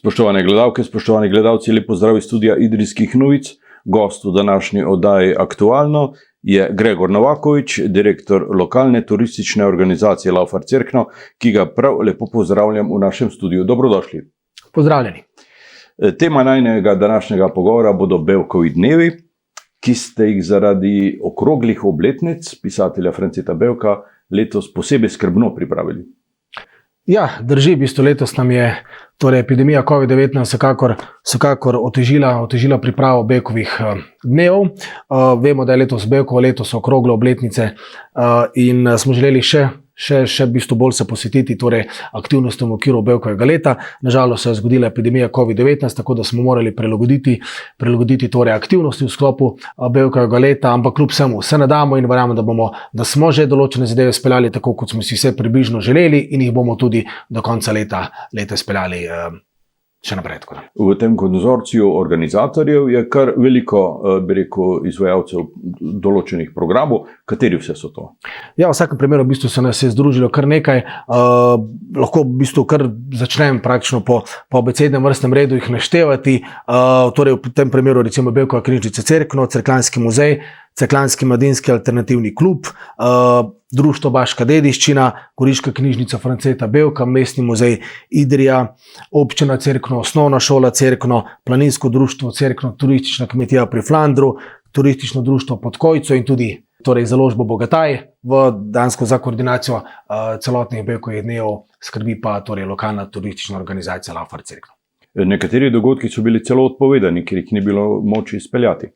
Spoštovane gledalke, spoštovani gledalci, lep pozdrav iz studia Idrijskih novic. Gost v današnji oddaji Aktualno je Gregor Novaković, direktor lokalne turistične organizacije Laufar Cerkno, ki ga prav lepo pozdravljam v našem studiu. Dobrodošli. Pozdravljeni. Tema najnega današnjega pogovora bodo Bevkovi dnevi, ki ste jih zaradi okroglih obletnic pisatelja Franceta Bevka letos posebej skrbno pripravili. Ja, drži, v bistvu letos nam je epidemija COVID-19 vsekakor otežila pripravo Bevkovih dnev. Vemo, da je letos Bevkovo leto, so okrogle obletnice in smo želeli še v bistvu bolj se posvetiti aktivnostim v okviru Bevkovega leta. Nažalost se je zgodila epidemija COVID-19, tako da smo morali prilagoditi aktivnosti v sklopu Bevkovega leta, ampak kljub vsemu se nadamo in verjamem, da smo že določene zadeve speljali tako, kot smo si vse približno želeli in jih bomo tudi do konca leta speljali še naprej. V tem konzorciju organizatorjev je kar veliko, izvajalcev določenih programov. Kateri vse so to? Ja, v vsakem primeru v bistvu se nas je združilo kar nekaj. Lahko v bistvu kar začnem praktično po abecednem vrstnem redu jih naštevati. V tem primeru recimo Bevkova knjižnica Cerkno, Cerkljanski muzej, Cerkljanski mladinski alternativni klub, Društvo Baška dediščina, Goriška knjižnica Franceta Bevka, Mestni muzej Idrija, Občina Cerkno, Osnovna šola Cerkno, Planinsko društvo Cerkno, Turistična kmetija pri Flandru, Turistično društvo Podkojco in tudi založbo Bogataj. Dansko za koordinacijo celotnih Bevkovih dnev skrbi pa lokalna turistična organizacija Laufar Cerkno. Nekateri dogodki so bili celo odpovedani, ker jih ni bilo moč izpeljati.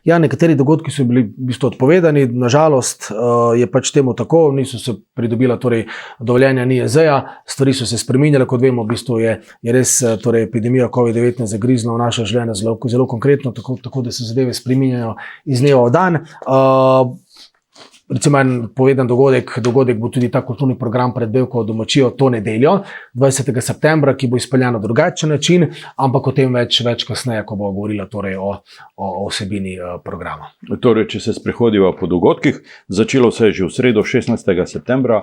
Ja, nekateri dogodki so bili v bistvu odpovedani, nažalost je pač temu tako, niso se pridobila dovoljenja NIJZ-ja, stvari so se spreminjale, kot vemo, v bistvu je res epidemija COVID-19 zagrizla v naše življenje zelo konkretno, tako da se zadeve spreminjajo iz dneva v dan. Recimo en povedan dogodek bo tudi ta kulturni program pred Bevkovo domačijo to nedeljo, 20. septembra, ki bo izpeljan na drugačen način, ampak o tem več kasneje, ko bo govorila o vsebini programa. Če se sprehodiva po dogodkih, začelo se je že v sredo 16. septembra,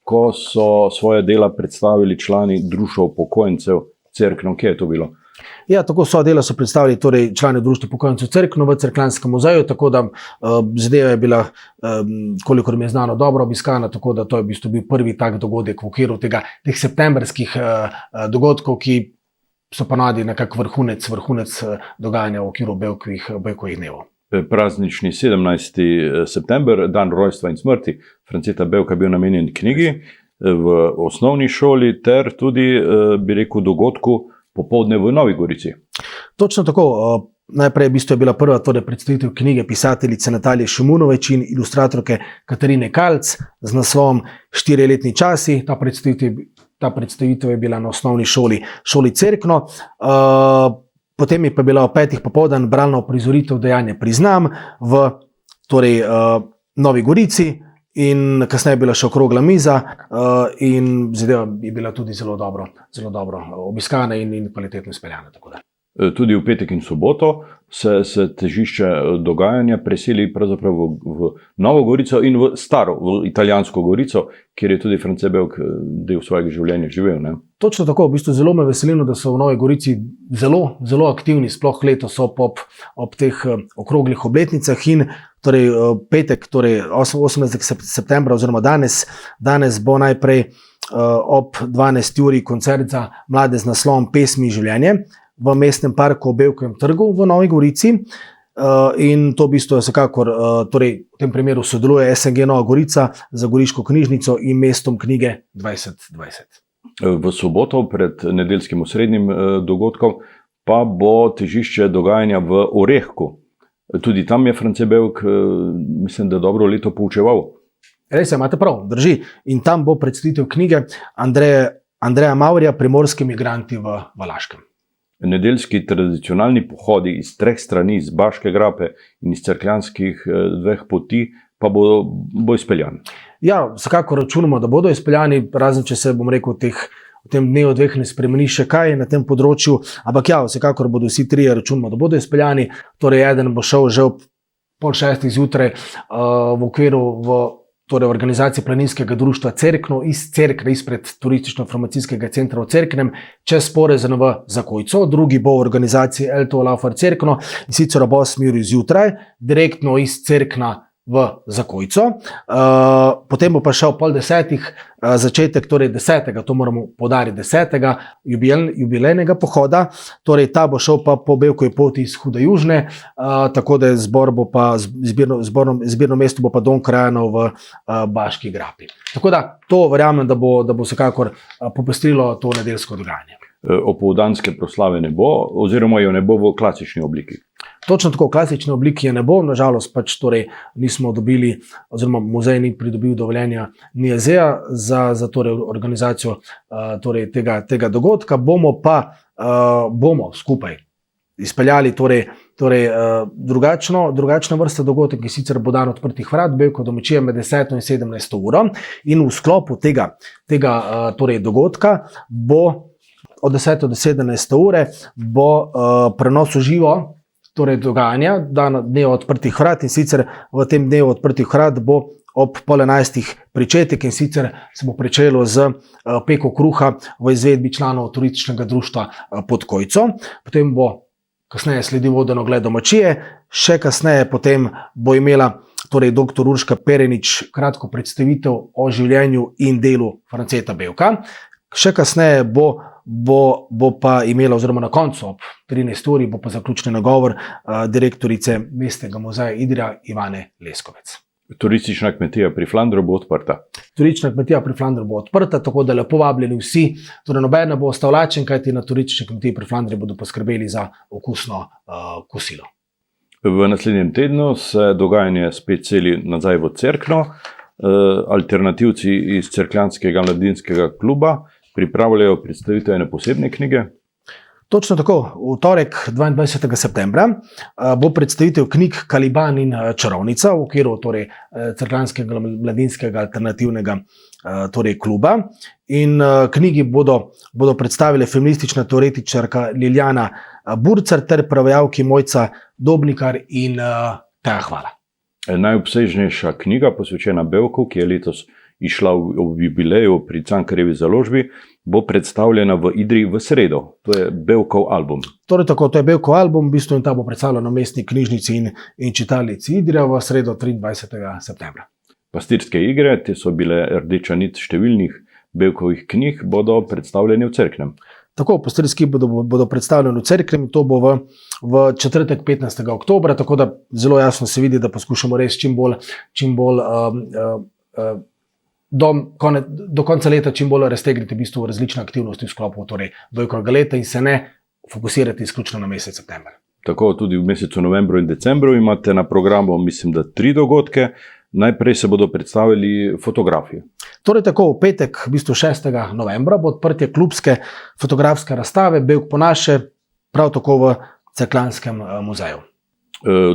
ko so svoje dela predstavili člani Društva upokojencev Cerkno. Kje je to bilo? Ja, tako so dela so predstavili člani Društva upokojencev Cerkno v Cerkljanskem muzeju, tako da zadeva je bila, kolikor mi je znano, dobro obiskana, tako da to je v bistvu bil prvi tak dogodek v okviru teh septembrskih dogodkov, ki so ponavadi nekako vrhunec dogajanja v okviru Bevkovih dnev. Praznični 17. september, dan rojstva in smrti Franceta Bevka, bil namenjen knjigi v osnovni šoli ter tudi, dogodku popoldne v Novi Gorici. Točno tako. Najprej v bistvu je bila prva predstavitev knjige pisateljice Natalije Šimunović in ilustratorke Katarine Kalc z naslovom 4-letni časi. Ta predstavitev je bila na osnovni šoli Cerkno. Potem je pa bila ob 5. popoldan bralna uprizoritev Dejanje priznam v Novi Gorici. In kasneje je bila še okrogla miza in zadeva je bila tudi zelo dobro obiskana in kvalitetno izpeljana. Tudi v petek in soboto se težišče dogajanja preseli pravzaprav v Novo Gorico in v staro, v italijansko Gorico, kjer je tudi France Bevk del svojega življenja živel. Ne? Točno tako, v bistvu zelo me veselilo, da so v Novi Gorici zelo aktivni, sploh letos ob teh okroglih obletnicah in petek, 18. septembra oziroma danes bo najprej ob 12. uri koncert za mlade z naslovom Pesmi življenje v Mestnem parku ob Bevkovem trgu v Novi Gorici. In to v bistvu vsekakor, v tem primeru sodeluje SNG Nova Gorica za Goriško knjižnico in Mestom knjige 2020. V soboto pred nedeljskim osrednjim dogodkom pa bo težišče dogajanja v Orehku. Tudi tam je France Bevk, mislim, da dobro leto poučeval. Res je, imate prav, drži. In tam bo predstavitev knjige Andreja Maurja Primorski migranti v Valaškem. Nedeljski tradicionalni pohodi iz 3 strani, iz Baške grape in iz cerkljanskih 2 poti, pa bo izpeljan. Ja, vsekako računamo, da bodo izpeljani, razen če se, v tem dnevu 2 ne spremeni še kaj na tem področju, ampak ja, vsekakor bodo vsi 3 računamo, da bodo izpeljani. Eden bo šel že ob 5:30 zjutraj v okviru torej organizacije Planinskega društva Cerkno iz Cerkne, izpred turistično-informacijskega centra v Cerknem, čez Porezen v Zakojco, drugi bo v organizaciji LTO Laufar Cerkno, in sicer ob 8 uri zjutraj, direktno iz Cerkna v Zakojco. Potem bo pa šel ob 9:30 začetek, torej 10. to moramo poudariti, 10. jubilejnega pohoda, torej ta bo šel pa po Bevkovi poti iz Hude Južne, tako da zbor bo pa, zbirno mesto bo pa Dom krajanov v Baški grapi. Tako da to verjamem, da bo vsekakor popestrilo to nedeljsko dogajanje. Opoldanske proslave ne bo, oziroma jo ne bo v klasični obliki. Točno tako, v klasični obliki je ne bo, nažalost pač torej nismo dobili, oziroma muzej ni pridobil dovoljenja NIJZ-ja za torej organizacijo torej tega dogodka. Bomo skupaj izpeljali torej drugačno vrsto dogodka, ki sicer bo dan odprtih vrat, Bevkova domačija med 10 in 17 uro, in v sklopu tega torej dogodka bo od 10 do 17 ure bo prenos v živo, torej dogajanja, dan dneva odprtih vrat, in sicer v tem dnevu odprtih vrat bo ob 10:30 pričetek, in sicer se bo pričelo z peko kruha v izvedbi članov turističnega društva Podkojco, potem bo kasneje sledil voden ogled domačije, še kasneje potem bo imela torej dr. Urška Perenič kratko predstavitev o življenju in delu Franceta Bevka. Še kasneje bo pa imela, oziroma na koncu ob 13 uri bo pa zaključni nagovor direktorice Mestnega muzeja Idrija Ivane Leskovec. Turistična kmetija pri Flandru bo odprta. Turistična kmetija pri Flandru bo odprta, tako da lepo vabljeni vsi, torej noben ne bo ostal lačen, kajti na turistični kmetiji pri Flandru bodo poskrbeli za okusno kosilo. V naslednjem tednu se dogajanje spet seli nazaj v Cerkno. Alternativci iz Cerkljanskega mladinskega kluba pripravljajo predstavitev ene posebne knjige. Točno tako, v torek 22. septembra bo predstavitev knjig Kaliban in čarovnica v okviru torej Cerkljanskega mladinskega alternativnega torej kluba. In knjigi bodo predstavile feministična teoretičarka Liljana Burcar ter prevajalki Mojca Dobnikar in Teja Hvala. Najobsežnejša knjiga, posvečena Bevku, ki je letos išla ob jubileju pri Cankarjevi založbi, bo predstavljena v Idriji v sredo. To je Bevkov album. Torej tako, to je Bevkov album, v bistvu, in ta bo predstavljena v Mestni knjižnici in čitalnici Idrija v sredo 23. septembra. Pastirske igre, te so bile rdeča nit številnih Bevkovih knjig, bodo predstavljeni v Cerknem. Tako, pastirski bodo predstavljeni v Cerknem, to bo v četrtek 15. oktobra, tako da zelo jasno se vidi, da poskušamo res čim bolj do konca leta čim bolj raztegniti v bistvu različne aktivnosti v sklopu torej Bevkovega leta in se ne fokusirati izključno na mesec september. Tako tudi v mesecu novembru in decembru imate na programu, mislim, da 3 dogodke. Najprej se bodo predstavili fotografije. Torej tako, v petek, v bistvu 6. novembra, bo odprtje klubske fotografske razstave Bevk po naše, prav tako v Cerkljanskem muzeju.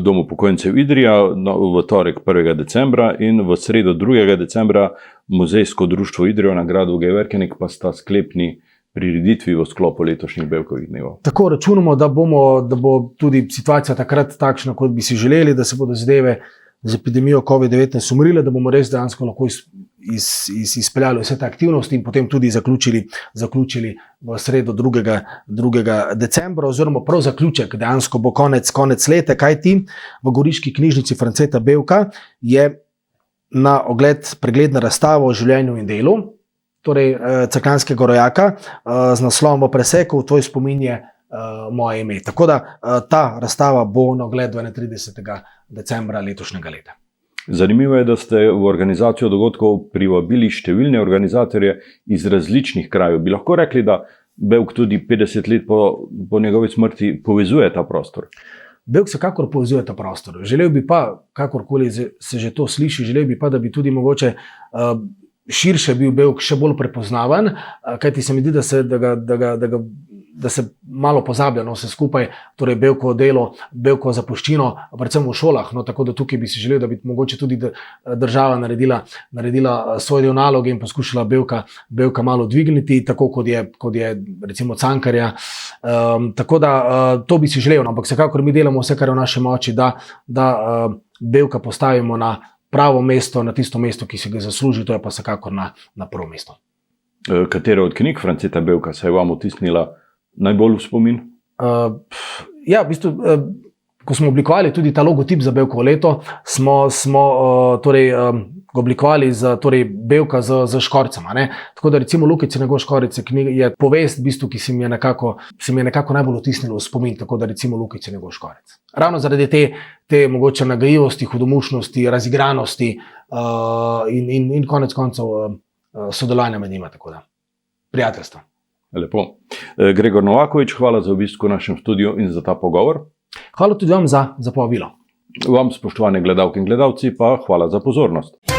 Dom upokojencev Idrija v torek 1. decembra in v sredo 2. decembra Muzejsko društvo Idrijo na gradu Geverkenik pa sta sklepni prireditvi v sklopu letošnjih Bevkovih dnevov. Tako računamo, da bo tudi situacija takrat takšna, kot bi si želeli, da se bodo zadeve z epidemijo COVID-19 umirile, da bomo res dejansko lahko izpeljali vse te aktivnosti in potem tudi zaključili v sredo 2. decembra, oziroma prav zaključek dejansko bo konec leta, kajti v Goriški knjižnici Franceta Bevka je na ogled pregledna razstava o življenju in delu, torej cerkljanskega rojaka z naslovom V preseku, tvoj spomin je moje ime. Tako da ta razstava bo na ogled 31. decembra letošnjega leta. Zanimivo je, da ste v organizacijo dogodkov privabili številne organizatorje iz različnih krajev. Bi lahko rekli, da Bevk tudi 50 let po njegovi smrti povezuje ta prostor? Bevk vsekakor povezuje ta prostor. Želel bi pa, kakorkoli se že to sliši, želel bi pa, da bi tudi mogoče širše bil Bevk še bolj prepoznaven, kajti se mi zdi, da se malo pozablja vse skupaj, torej Bevkovo delo, Bevkovo zapuščino, predvsem v šolah. No, tako da tukaj bi si želel, da bi mogoče tudi država naredila svoj del naloge in poskušala Bevka malo dvigniti, tako kot je recimo Cankarja. Tako da to bi si želel, ampak vsekakor mi delamo vse, kar je v naši moči, da Bevka postavimo na pravo mesto, na tisto mesto, ki si ga zasluži, to je pa vsekakor na prvo mesto. Katera od knjig Franceta Bevka se je vam vtisnila najbolj v spomin? Ja, v bistvu, ko smo oblikovali tudi ta logotip za Bevkovo leto, smo ga oblikovali za Bevka z škorcem. Tako da recimo Lukice Njegov škorice je povest, v bistvu, ki se mi je nekako najbolj vtisnila v spomin, tako da recimo Lukice Njegov škorec. Ravno zaradi te mogoče nagajivosti, hudomušnosti, razigranosti in konec koncev sodelovanja med njima, tako da prijateljstva. Lepo. Gregor Novaković, hvala za obisk v našem studiu in za ta pogovor. Hvala tudi vam za povabilo. Vam, spoštovane gledalke in gledalci, pa hvala za pozornost.